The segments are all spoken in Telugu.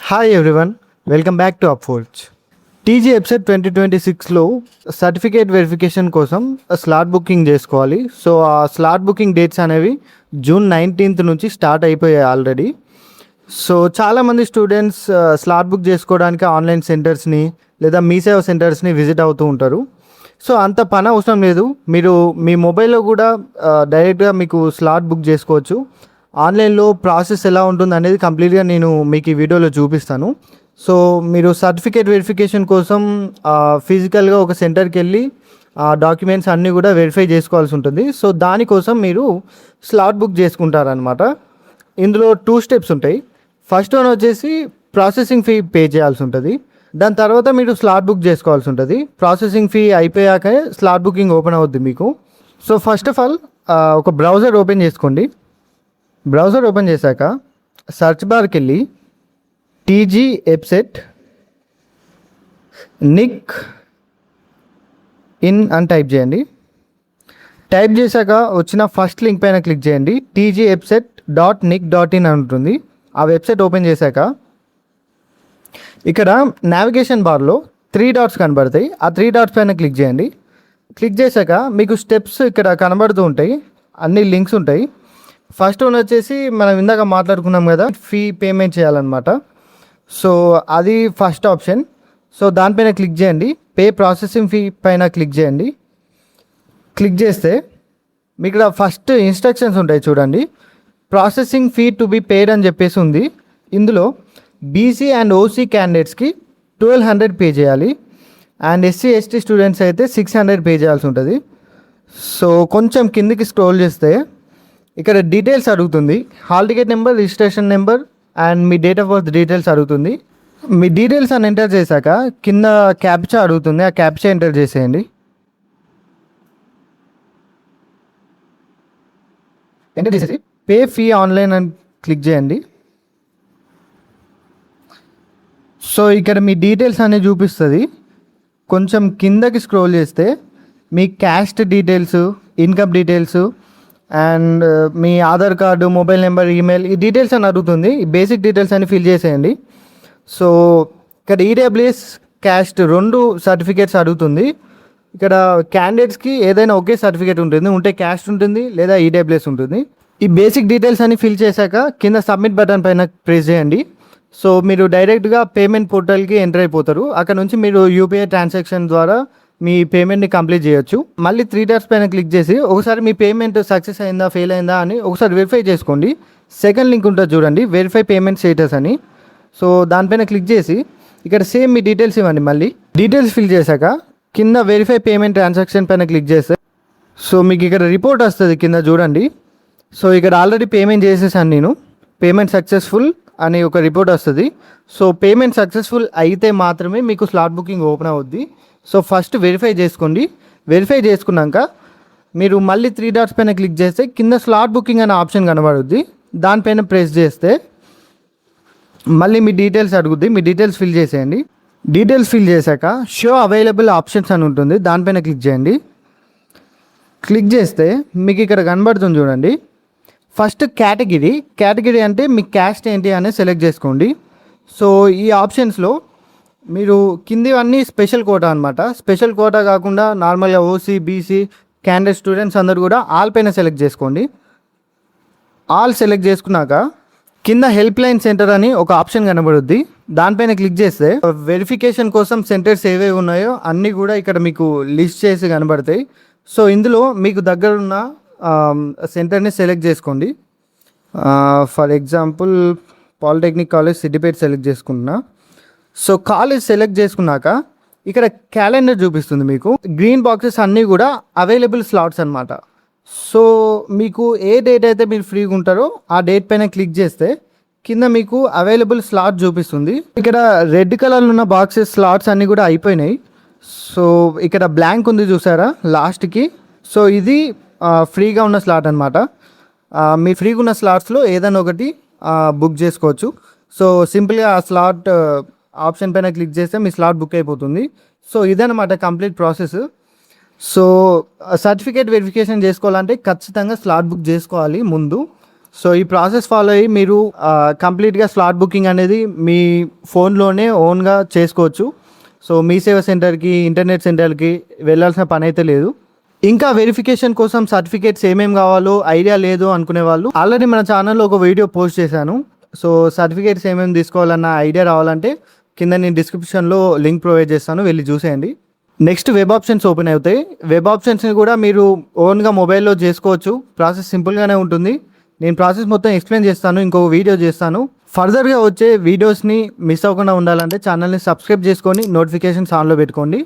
Hi everyone, welcome back to Upforge. TG website 2026లో సర్టిఫికేట్ వెరిఫికేషన్ కోసం స్లాట్ బుకింగ్ చేసుకోవాలి. సో ఆ స్లాట్ బుకింగ్ డేట్స్ అనేవి జూన్ 19th నుంచి స్టార్ట్ అయిపోయాయి ఆల్రెడీ. సో చాలామంది స్టూడెంట్స్ స్లాట్ బుక్ చేసుకోవడానికి ఆన్లైన్ సెంటర్స్ని లేదా మీ సేవ సెంటర్స్ని విజిట్ అవుతూ ఉంటారు. సో అంత పని అవసరం లేదు, మీరు మీ మొబైల్లో కూడా డైరెక్ట్గా మీకు స్లాట్ బుక్ చేసుకోవచ్చు. ఆన్లైన్లో ప్రాసెస్ ఎలా ఉంటుంది అనేది కంప్లీట్గా నేను మీకు ఈ వీడియోలో చూపిస్తాను. సో మీరు సర్టిఫికేట్ వెరిఫికేషన్ కోసం ఫిజికల్గా ఒక సెంటర్కి వెళ్ళి డాక్యుమెంట్స్ అన్నీ కూడా వెరిఫై చేసుకోవాల్సి ఉంటుంది. సో దానికోసం మీరు స్లాట్ బుక్ చేసుకుంటారనమాట. ఇందులో 2 స్టెప్స్ ఉంటాయి. ఫస్ట్ వన్ వచ్చేసి ప్రాసెసింగ్ ఫీ పే చేయాల్సి ఉంటుంది. దాని తర్వాత మీరు స్లాట్ బుక్ చేసుకోవాల్సి ఉంటుంది. ప్రాసెసింగ్ ఫీ అయిపోయాక స్లాట్ బుకింగ్ ఓపెన్ అవుద్ది మీకు. సో ఫస్ట్ ఆఫ్ ఆల్ ఒక బ్రౌజర్ ఓపెన్ చేసుకోండి. బ్రౌజర్ ఓపెన్ చేశాక సర్చ్ బార్కి వెళ్ళి టీజీ వెబ్సైట్ నిక్ ఇన్ అని టైప్ చేయండి. టైప్ చేశాక వచ్చిన ఫస్ట్ లింక్ పైన క్లిక్ చేయండి. tgwebsite.nic.in అని ఉంటుంది. ఆ వెబ్సైట్ ఓపెన్ చేశాక ఇక్కడ నావిగేషన్ బార్లో 3 డాట్స్ కనబడతాయి. ఆ 3 డాట్స్ పైన క్లిక్ చేయండి. క్లిక్ చేశాక మీకు స్టెప్స్ ఇక్కడ కనబడుతూ ఉంటాయి, అన్ని లింక్స్ ఉంటాయి. ఫస్ట్ వన్ వచ్చేసి మనం ఇందాక మాట్లాడుకున్నాం కదా, ఫీ పేమెంట్ చేయాలన్నమాట. సో అది ఫస్ట్ ఆప్షన్. సో దానిపైన క్లిక్ చేయండి. పే ప్రాసెసింగ్ ఫీ పైన క్లిక్ చేయండి. క్లిక్ చేస్తే మీకు ఇక్కడ ఫస్ట్ ఇన్స్ట్రక్షన్స్ ఉంటాయి చూడండి. Processing fee to be paid అని చెప్పేసి ఉంది. ఇందులో బీసీ అండ్ ఓసీ క్యాండిడేట్స్కి 1200 పే చేయాలి, అండ్ ఎస్సీ ఎస్టీ స్టూడెంట్స్ అయితే 600 పే చేయాల్సి ఉంటుంది. సో కొంచెం కిందికి స్క్రోల్ చేస్తే ఇక్కడ డీటెయిల్స్ అడుగుతుంది. Hall ticket number, registration number and me date of birth details అడుగుతుంది. మీ డీటెయిల్స్ అని ఎంటర్ చేశాక కింద క్యాప్చా అడుగుతుంది. ఆ క్యాప్చా ఎంటర్ చేసేయండి. ఎంటర్ చేసేసి పే ఫీ ఆన్లైన్ అని క్లిక్ చేయండి. సో ఇక్కడ మీ డీటెయిల్స్ అనేవి చూపిస్తుంది. కొంచెం కిందకి స్క్రోల్ చేస్తే మీ caste details, income details and మీ Aadhaar card, mobile number, email, ఈ డీటెయిల్స్ అని అడుగుతుంది. ఈ బేసిక్ డీటెయిల్స్ అని ఫిల్ చేసేయండి. సో ఇక్కడ ఈడబ్ల్యూఎస్ క్యాస్ట్ 2 సర్టిఫికేట్స్ అడుగుతుంది. ఇక్కడ క్యాండిడేట్స్కి ఏదైనా ఒకే సర్టిఫికేట్ ఉంటుంది, ఉంటే క్యాస్ట్ ఉంటుంది లేదా ఈడబ్ల్యూఎస్ ఉంటుంది. ఈ బేసిక్ డీటెయిల్స్ అని ఫిల్ చేశాక కింద సబ్మిట్ బటన్ పైన ప్రెస్ చేయండి. సో మీరు డైరెక్ట్గా పేమెంట్ పోర్టల్కి ఎంటర్ అయిపోతారు. అక్కడ నుంచి మీరు యూపీఐ ట్రాన్సాక్షన్ ద్వారా మీ పేమెంట్ని కంప్లీట్ చేయొచ్చు. మళ్ళీ 3 డాట్స్ పైన క్లిక్ చేసి ఒకసారి మీ పేమెంట్ సక్సెస్ అయిందా ఫెయిల్ అయిందా అని ఒకసారి వెరిఫై చేసుకోండి. సెకండ్ లింక్ ఉంటుంది చూడండి, వెరిఫై పేమెంట్ స్టేటస్ అని. సో దానిపైన క్లిక్ చేసి ఇక్కడ సేమ్ మీ డీటెయిల్స్ ఇవ్వండి. మళ్ళీ డీటెయిల్స్ ఫిల్ చేశాక కింద వెరిఫై పేమెంట్ ట్రాన్సాక్షన్ పైన క్లిక్ చేస్తే సో మీకు ఇక్కడ రిపోర్ట్ వస్తుంది కింద చూడండి. సో ఇక్కడ ఆల్రెడీ పేమెంట్ చేసేసాను నేను, పేమెంట్ సక్సెస్ఫుల్ అని ఒక రిపోర్ట్ వస్తుంది. సో పేమెంట్ సక్సెస్ఫుల్ అయితే మాత్రమే మీకు స్లాట్ బుకింగ్ ఓపెన్ అవుద్ది. సో ఫస్ట్ వెరిఫై చేసుకోండి. వెరిఫై చేసుకున్నాక మీరు మళ్ళీ 3 డాట్స్ పైన క్లిక్ చేస్తే కింద స్లాట్ బుకింగ్ అనే ఆప్షన్ కనబడుద్ది. దానిపైన ప్రెస్ చేస్తే మళ్ళీ మీ డీటెయిల్స్ అడుగుద్ది. మీ డీటెయిల్స్ ఫిల్ చేసేయండి. డీటెయిల్స్ ఫిల్ చేశాక షో అవైలబుల్ ఆప్షన్స్ అని ఉంటుంది, దానిపైన క్లిక్ చేయండి. క్లిక్ చేస్తే మీకు ఇక్కడ కనబడుతుంది చూడండి. ఫస్ట్ కేటగిరీ అంటే మీ క్యాస్ట్ ఏంటి అనేది సెలెక్ట్ చేసుకోండి. సో ఈ ఆప్షన్స్లో మీరు కిందివన్నీ స్పెషల్ కోటా అనమాట. స్పెషల్ కోటా కాకుండా నార్మల్గా ఓసీ, బీసీ క్యాండిడేట్ స్టూడెంట్స్ అందరు కూడా ఆల్ పైన సెలెక్ట్ చేసుకోండి. ఆల్ సెలెక్ట్ చేసుకున్నాక కింద హెల్ప్ లైన్ సెంటర్ అని ఒక ఆప్షన్ కనబడుద్ది. దానిపైన క్లిక్ చేస్తే వెరిఫికేషన్ కోసం సెంటర్స్ ఏవే ఉన్నాయో అన్నీ కూడా ఇక్కడ మీకు లిస్ట్ చేసి కనబడతాయి. సో ఇందులో మీకు దగ్గర ఉన్న సెంటర్ని సెలెక్ట్ చేసుకోండి. For example polytechnic college Siddipet select చేసుకుంటున్నా. సో కాలేజ్ సెలెక్ట్ చేసుకున్నాక ఇక్కడ క్యాలెండర్ చూపిస్తుంది. మీకు గ్రీన్ బాక్సెస్ అన్నీ కూడా అవైలబుల్ స్లాట్స్ అనమాట. సో మీకు ఏ డేట్ అయితే మీరు ఫ్రీగా ఉంటారో ఆ డేట్ పైన క్లిక్ చేస్తే కింద మీకు అవైలబుల్ స్లాట్ చూపిస్తుంది. ఇక్కడ రెడ్ కలర్లో ఉన్న బాక్సెస్ స్లాట్స్ అన్నీ కూడా అయిపోయినాయి. సో ఇక్కడ బ్లాంక్ ఉంది చూసారా లాస్ట్కి. సో ఇది ఫ్రీగా ఉన్న స్లాట్ అనమాట. మీ ఫ్రీగా ఉన్న స్లాట్స్లో ఏదైనా ఒకటి బుక్ చేసుకోవచ్చు. సో సింపుల్గా ఆ స్లాట్ ఆప్షన్ పైన క్లిక్ చేస్తే మీ స్లాట్ బుక్ అయిపోతుంది. సో ఇదన్నమాట complete process. So certificate verification చేసుకోవాలంటే ఖచ్చితంగా స్లాట్ బుక్ చేసుకోవాలి ముందు. సో ఈ ప్రాసెస్ ఫాలో అయ్యి మీరు కంప్లీట్గా స్లాట్ బుకింగ్ అనేది మీ ఫోన్లోనే ఓన్గా చేసుకోవచ్చు. సో మీ సేవ సెంటర్కి, ఇంటర్నెట్ సెంటర్కి వెళ్ళాల్సిన పని అయితే లేదు. ఇంకా వెరిఫికేషన్ కోసం సర్టిఫికేట్స్ ఏమేమి కావాలో ఐడియా లేదు అనుకునే వాళ్ళు ఆల్రెడీ మన ఛానల్లో ఒక వీడియో పోస్ట్ చేశాను. సో సర్టిఫికేట్స్ ఏమేమి తీసుకోవాలన్న ఐడియా రావాలంటే కింద నేను డిస్క్రిప్షన్లో లింక్ ప్రొవైడ్ చేస్తాను, వెళ్ళి చూసేయండి. నెక్స్ట్ వెబ్ ఆప్షన్స్ ఓపెన్ అవుతాయి. వెబ్ ఆప్షన్స్ని కూడా మీరు ఓన్గా మొబైల్లో చేసుకోవచ్చు. ప్రాసెస్ సింపుల్గానే ఉంటుంది. నేను ప్రాసెస్ మొత్తం ఎక్స్ప్లెయిన్ చేస్తాను, ఇంకొక వీడియో చేస్తాను. ఫర్దర్గా వచ్చే వీడియోస్ని మిస్ అవ్వకుండా ఉండాలంటే ఛానల్ని సబ్స్క్రైబ్ చేసుకొని నోటిఫికేషన్స్ ఆన్లో పెట్టుకోండి.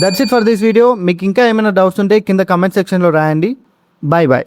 That's it for this video. మీకు ఇంకా ఏమైనా డౌట్స్ ఉంటే కింద కమెంట్ సెక్షన్లో రాయండి. Bye bye.